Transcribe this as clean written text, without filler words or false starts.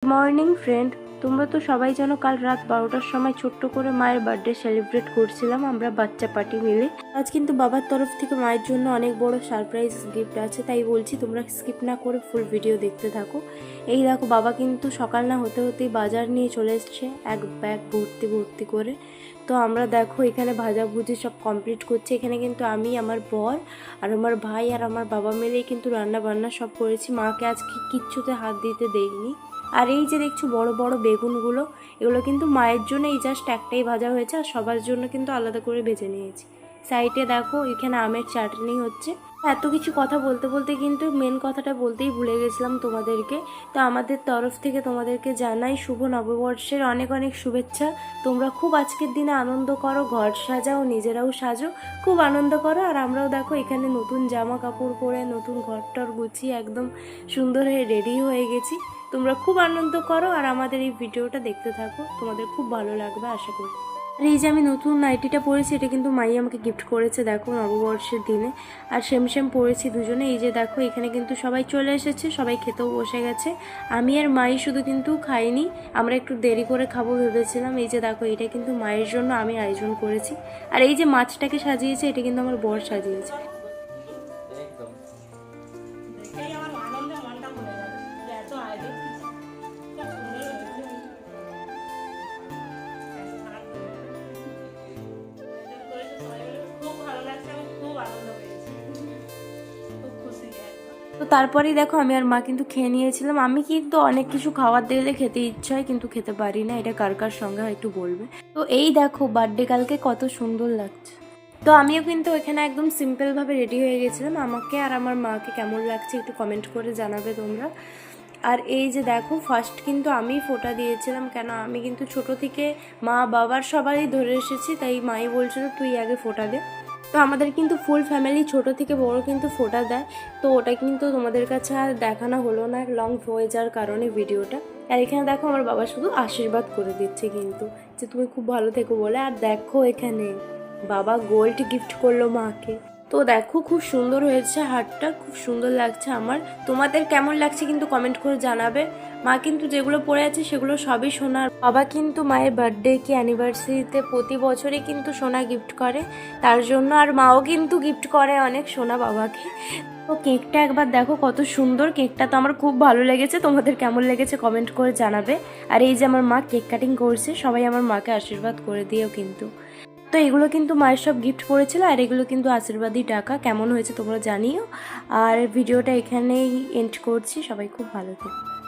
Morning friend, তোমরা তো সবাই জানো কাল রাত 12টার সময় ছোট্ট করে মায়ের বার্থডে সেলিব্রেট করছিলাম আমরা বাচ্চা পার্টি মিলে। আজ কিন্তু বাবার তরফ থেকে মায়ের জন্য অনেক বড় সারপ্রাইজ গিফট আছে, তাই বলছি তোমরা স্কিপ না করে ফুল ভিডিও দেখতে থাকো। এই দেখো, বাবা কিন্তু সকাল না হতে হতেই বাজার নিয়ে চলে এসছে এক ব্যাগ ভর্তি ভর্তি করে। তো আমরা দেখো এখানে ভাজাভুজি সব কমপ্লিট করছি। এখানে কিন্তু আমি, আমার বর আর আমার ভাই আর আমার বাবা মিলেই কিন্তু রান্না বান্না সব করেছি। মাকে আজকে কিচ্ছুতে হাত দিতে দেইনি। আর এই যে দেখছো বড় বড় বেগুনগুলো, এগুলো কিন্তু মায়ের জন্য এই জাস্ট একটাই ভাজা হয়েছে, আর সবার জন্য কিন্তু আলাদা করে ভেজে নিয়েছি। সাইডে দেখো এখানে আমের চাটনি হচ্ছে। এত কিছু কথা বলতে বলতে কিন্তু মেন কথাটা বলতেই ভুলে গেছিলাম তোমাদেরকে। তো আমাদের তরফ থেকে তোমাদেরকে জানাই শুভ নববর্ষের অনেক অনেক শুভেচ্ছা। তোমরা খুব আজকের দিনে আনন্দ করো, ঘর সাজাও, নিজেরাও সাজো, খুব আনন্দ করো। আর আমরাও দেখো এখানে নতুন জামা কাপড় পরে নতুন ঘরটর গুছিয়ে একদম সুন্দর হয়ে রেডি হয়ে গেছি। তোমরা খুব আনন্দ করো আর আমাদের এই ভিডিওটা দেখতে থাকো, তোমাদের খুব ভালো লাগবে আশা করি। আর এই যে আমি নতুন নাইটিটা পরেছি, এটা কিন্তু মাই আমাকে গিফট করেছে দেখো নববর্ষের দিনে। আর সেম সেম পরেছি দুজনে। এই যে দেখো এখানে কিন্তু সবাই চলে এসেছে, সবাই খেতেও বসে গেছে। আমি আর মাই শুধু কিন্তু খাইনি, আমরা একটু দেরি করে খাবো ভেবেছিলাম। এই যে দেখো এটা কিন্তু মায়ের জন্য আমি আয়োজন করেছি। আর এই যে মাছটাকে সাজিয়েছে, এটা কিন্তু আমার বর সাজিয়েছে। তো তারপরেই দেখো আমি আর মা কিন্তু খেয়ে নিয়েছিলাম। আমি কিন্তু অনেক কিছু খাবার দিলে খেতে ইচ্ছা হয়, কিন্তু খেতে পারি না। এটা কার কার সঙ্গে হয় একটু বলবে। তো এই দেখো বার্থডে কালকে কত সুন্দর লাগছে। তো আমিও কিন্তু এখানে একদম সিম্পলভাবে রেডি হয়ে গেছিলাম। আমাকে আর আমার মাকে কেমন লাগছে একটু কমেন্ট করে জানাবে তোমরা। আর এই যে দেখো ফার্স্ট কিন্তু আমি ফোঁটা দিয়েছিলাম, কেন আমি কিন্তু ছোট থেকে মা বাবার সবারই ধরে এসেছি, তাই মাই বলছিল তুই আগে ফোঁটা দে। তো আমাদের কিন্তু ফুল ফ্যামিলি ছোট থেকে বড় কিন্তু ফোঁটা দেয়। তো ওটা কিন্তু তোমাদের কাছে আর দেখানো হলো না লং হয়ে যাওয়ার কারণে ভিডিওটা। আর এখানে দেখো আমার বাবা শুধু আশীর্বাদ করে দিচ্ছে কিন্তু, যে তুমি খুব ভালো থেকো বলে। আর দেখো এখানে বাবা গোল্ড গিফট করলো মাকে। তো দেখো খুব সুন্দর হয়েছে হারটা, খুব সুন্দর লাগছে আমার। তোমাদের কেমন লাগছে কিন্তু কমেন্ট করে জানাবে। মা কিন্তু যেগুলো পরে আছে সেগুলো সবই সোনার। বাবা কিন্তু মায়ের বার্থডে কি অ্যানিভার্সারিতে প্রতি বছরই কিন্তু সোনা গিফট করে তার জন্য, আর মাও কিন্তু গিফট করে অনেক সোনা বাবাকে। তো কেকটা একবার দেখো কত সুন্দর, কেকটা তো আমার খুব ভালো লেগেছে। তোমাদের কেমন লেগেছে কমেন্ট করে জানাবে। আর এই যে আমার মা কেক কাটিং করছে, সবাই আমার মাকে আশীর্বাদ করে দিও কিন্তু। তো এগুলো কিন্তু মায়ের সব গিফট করেছিল, আর এগুলো কিন্তু আশীর্বাদী টাকা। কেমন হয়েছে তোমরা জানিও। আর ভিডিওটা এখানেই এন্ড করছি, সবাই খুব ভালো থেকো।